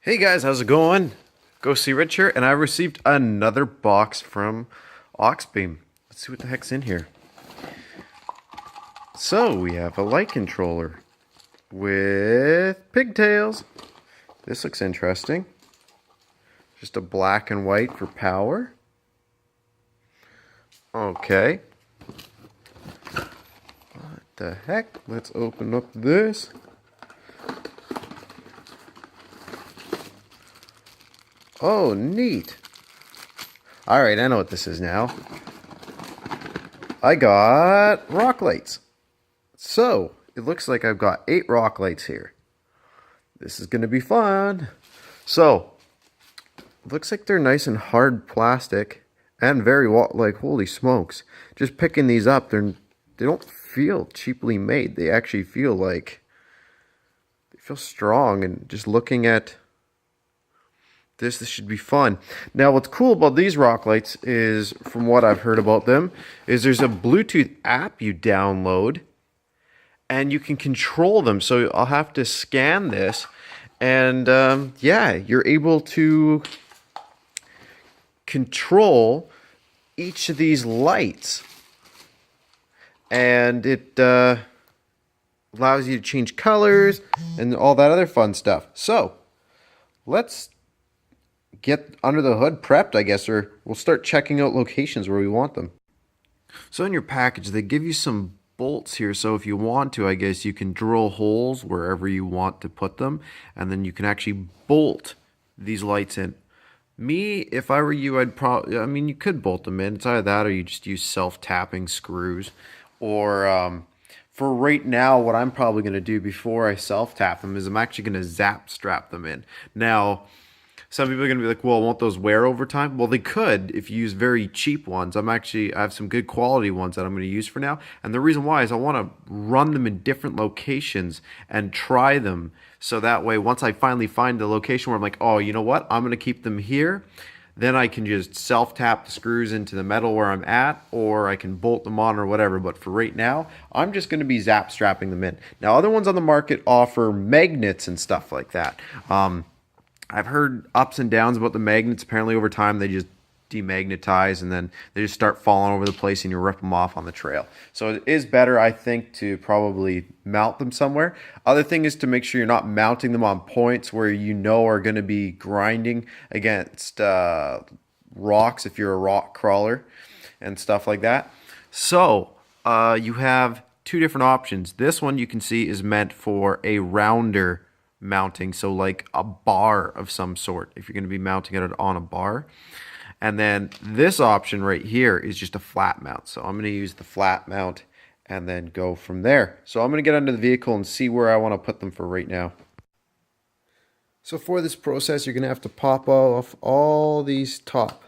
Hey guys, how's it going? Go see Rich here, and I received another box from Auxbeam. Let's see what the heck's in here. So we have a light controller with pigtails. This looks interesting. Just a black and white for power. Okay. What the heck? Let's open up this. Oh, neat. Alright, I know what this is now. I got rock lights. So, it looks like I've got 8 rock lights here. This is going to be fun. So, it looks like they're nice and hard plastic and very, like, holy smokes. Just picking these up, they don't feel cheaply made. They actually feel like, they feel strong, and just looking at this should be fun. Now, what's cool about these rock lights is, from what I've heard about them, is there's a Bluetooth app you download, and you can control them. So I'll have to scan this, and yeah, you're able to control each of these lights, and it allows you to change colors and all that other fun stuff. So let's get under the hood prepped, I guess, or we'll start checking out locations where we want them. So in your package, they give you some bolts here, so if you want to, I guess you can drill holes wherever you want to put them, and then you can actually bolt these lights in. Me, if I were you, I'd probably, I mean, you could bolt them in. It's either that or you just use self-tapping screws. Or for right now, what I'm probably going to do before I self-tap them is I'm actually going to zap strap them in. Now, some people are going to be like, well, won't those wear over time? Well, they could if you use very cheap ones. I have some good quality ones that I'm going to use for now. And the reason why is I want to run them in different locations and try them. So that way, once I finally find the location where I'm like, oh, you know what? I'm going to keep them here. Then I can just self-tap the screws into the metal where I'm at, or I can bolt them on or whatever. But for right now, I'm just going to be zap strapping them in. Now, other ones on the market offer magnets and stuff like that. I've heard ups and downs about the magnets. Apparently over time they just demagnetize and then they just start falling over the place and you rip them off on the trail. So it is better, I think, to probably mount them somewhere. Other thing is to make sure you're not mounting them on points where you know are going to be grinding against rocks if you're a rock crawler and stuff like that. So you have 2 different options. This one you can see is meant for a rounder mounting, so like a bar of some sort if you're going to be mounting it on a bar. And then this option right here is just a flat mount, so I'm going to use the flat mount and then go from there. So I'm going to get under the vehicle and see where I want to put them for right now. So for this process, you're going to have to pop off all these top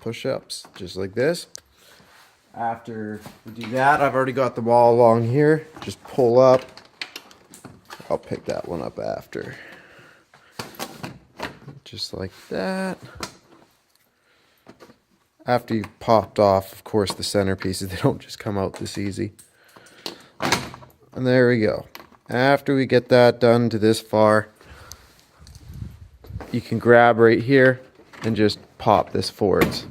push-ups just like this. After we do that, I've already got them all along here. Just pull up. I'll pick that one up after. Just like that. After you've popped off, of course, the centerpieces, they don't just come out this easy. And there we go. After we get that done to this far, you can grab right here and just pop this forwards.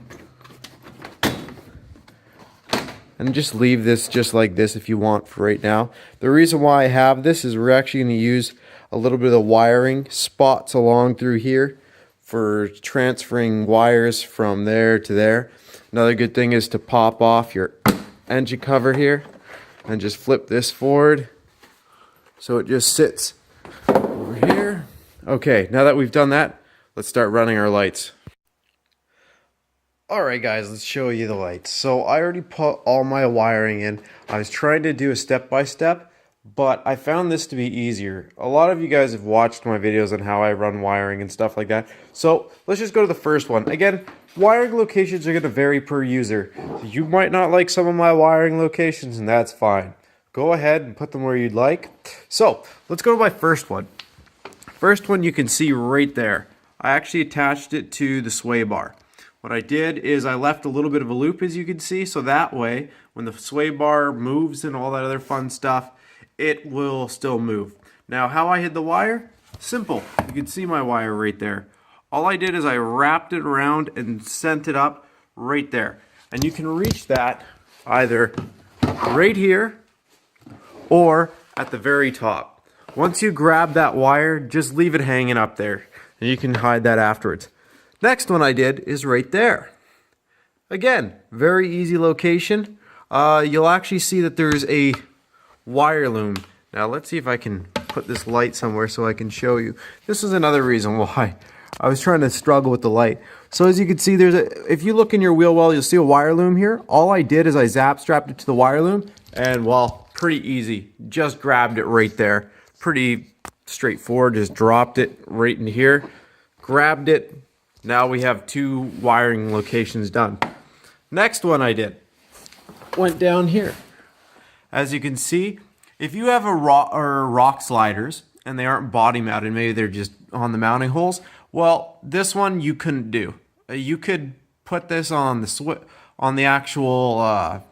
And just leave this just like this if you want for right now. The reason why I have this is we're actually going to use a little bit of the wiring spots along through here for transferring wires from there to there. Another good thing is to pop off your engine cover here and just flip this forward so it just sits over here. Okay, now that we've done that, let's start running our lights. Alright guys, let's show you the lights. So I already put all my wiring in. I was trying to do a step-by-step, but I found this to be easier. A lot of you guys have watched my videos on how I run wiring and stuff like that. So let's just go to the first one. Again, wiring locations are going to vary per user. You might not like some of my wiring locations, and that's fine. Go ahead and put them where you'd like. So let's go to my first one. First one you can see right there. I actually attached it to the sway bar. What I did is I left a little bit of a loop, as you can see, so that way when the sway bar moves and all that other fun stuff, it will still move. Now, how I hid the wire? Simple. You can see my wire right there. All I did is I wrapped it around and sent it up right there. And you can reach that either right here or at the very top. Once you grab that wire, just leave it hanging up there, and you can hide that afterwards. Next one I did is right there. Again, very easy location. You'll actually see that there's a wire loom. Now let's see if I can put this light somewhere so I can show you. This is another reason why I was trying to struggle with the light. So as you can see, if you look in your wheel well, you'll see a wire loom here. All I did is I strapped it to the wire loom, and well, pretty easy. Just grabbed it right there. Pretty straightforward. Just dropped it right in here, grabbed it. Now we have 2 wiring locations done. Next one I did went down here. As you can see, if you have rock sliders and they aren't body mounted, maybe they're just on the mounting holes, well, this one you couldn't do. You could put this on the actual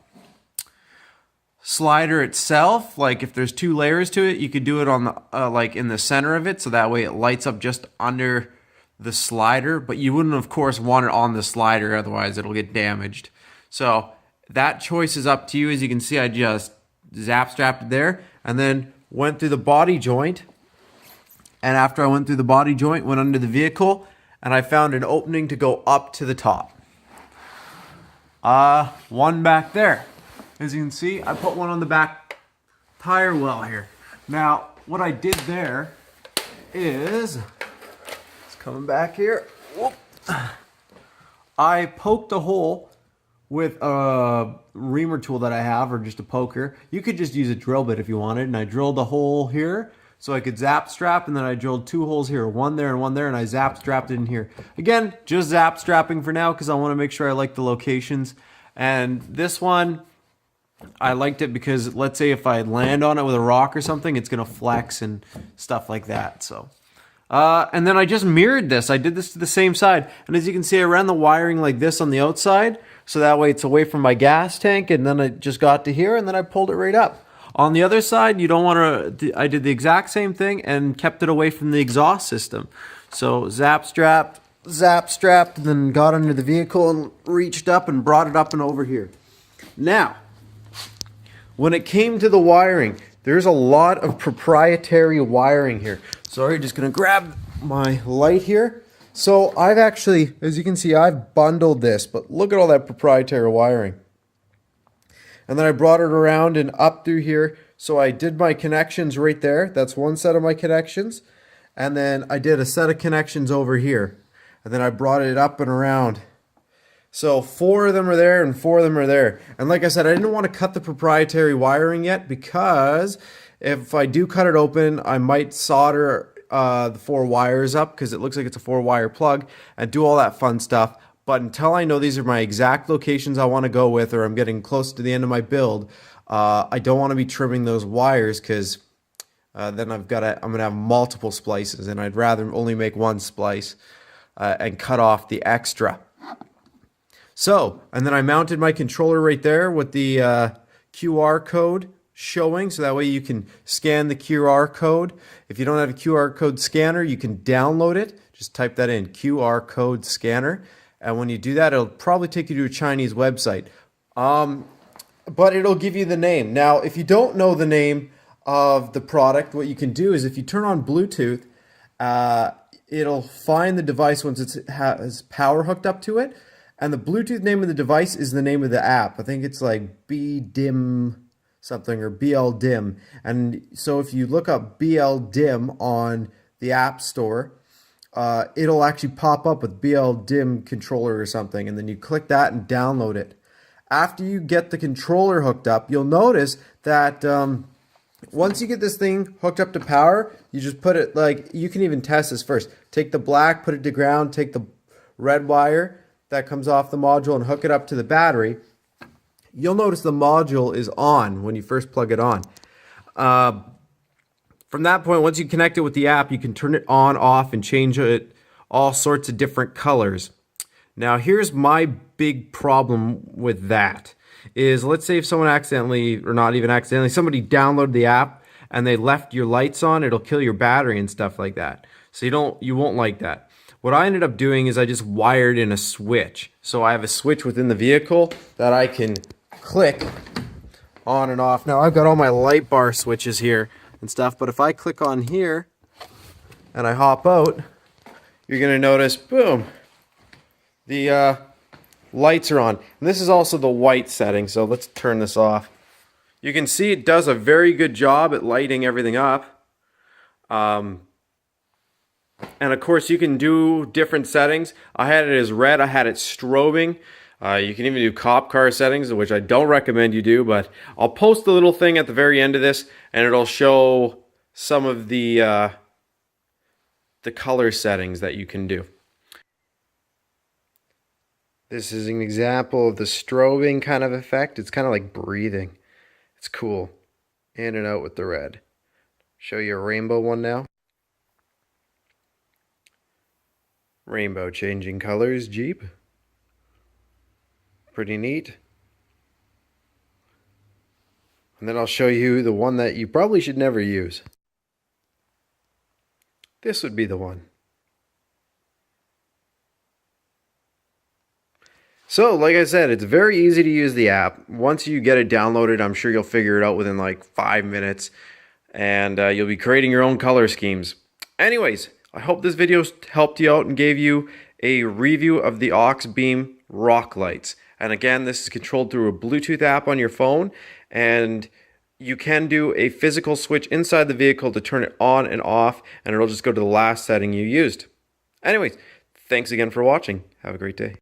slider itself. Like if there's 2 layers to it, you could do it on the like in the center of it, so that way it lights up just under the slider. But you wouldn't, of course, want it on the slider, otherwise it'll get damaged. So that choice is up to you. As you can see, I just strapped it there and then went through the body joint. And after I went through the body joint, went under the vehicle, and I found an opening to go up to the top. One back there. As you can see, I put one on the back tire well here. Now, what I did there is, it's coming back here. Whoop. I poked a hole with a reamer tool that I have, or just a poker. You could just use a drill bit if you wanted, and I drilled a hole here so I could zap strap, and then I drilled 2 holes here, one there and one there, and I zap strapped it in here. Again, just zap strapping for now because I want to make sure I like the locations. And this one, I liked it because let's say if I land on it with a rock or something, it's going to flex and stuff like that. So, and then I just mirrored this. I did this to the same side. And as you can see, I ran the wiring like this on the outside, so that way it's away from my gas tank, and then I just got to here, and then I pulled it right up. On the other side, you don't want to, I did the exact same thing and kept it away from the exhaust system. So zap strapped, then got under the vehicle and reached up and brought it up and over here. Now, when it came to the wiring, there's a lot of proprietary wiring here. Sorry, just gonna grab my light here. So I've actually, as you can see, I've bundled this, but look at all that proprietary wiring. And then I brought it around and up through here. So I did my connections right there. That's one set of my connections. And then I did a set of connections over here. And then I brought it up and around. So 4 of them are there and 4 of them are there. And like I said, I didn't want to cut the proprietary wiring yet, because if I do cut it open, I might solder the 4 wires up, because it looks like it's a 4-wire plug, and do all that fun stuff. But until I know these are my exact locations I want to go with, or I'm getting close to the end of my build, I don't want to be trimming those wires, because then I'm going to have multiple splices, and I'd rather only make one splice and cut off the extra. So, and then I mounted my controller right there with the QR code showing, so that way you can scan the QR code. If you don't have a QR code scanner, you can download it. Just type that in, QR code scanner. And when you do that, it'll probably take you to a Chinese website. But it'll give you the name. Now, if you don't know the name of the product, what you can do is if you turn on Bluetooth, it'll find the device once it has power hooked up to it. And the Bluetooth name of the device is the name of the app. I think it's like BDIM something, or BLDIM. And so if you look up BLDIM on the App Store, it'll actually pop up with BLDIM controller or something, and then you click that and download it. After you get the controller hooked up, you'll notice that once you get this thing hooked up to power, you just put it, like, you can even test this first. Take the black, put it to ground, take the red wire that comes off the module and hook it up to the battery. You'll notice the module is on when you first plug it on. From that point, once you connect it with the app, you can turn it on, off, and change it all sorts of different colors. Now, here's my big problem with that. Is let's say if someone accidentally, or not even accidentally, somebody downloaded the app and they left your lights on, it'll kill your battery and stuff like that. So you won't like that. What I ended up doing is I just wired in a switch. So I have a switch within the vehicle that I can click on and off. Now I've got all my light bar switches here and stuff, but if I click on here and I hop out, you're gonna notice, boom, the lights are on. And this is also the white setting, so let's turn this off. You can see it does a very good job at lighting everything up. And of course you can do different settings. I had it as red, I had it strobing. You can even do cop car settings, which I don't recommend you do, but I'll post the little thing at the very end of this and it'll show some of the color settings that you can do. This is an example of the strobing kind of effect. It's kind of like breathing. It's cool. In and out with the red. Show you a rainbow one now. Rainbow changing colors, Jeep. Pretty neat. And then I'll show you the one that you probably should never use. This would be the one. So, like I said, it's very easy to use the app. Once you get it downloaded, I'm sure you'll figure it out within like 5 minutes. And you'll be creating your own color schemes. Anyways, I hope this video helped you out and gave you a review of the auxbeam rock lights. And again, this is controlled through a Bluetooth app on your phone. And you can do a physical switch inside the vehicle to turn it on and off. And it'll just go to the last setting you used. Anyways, thanks again for watching. Have a great day.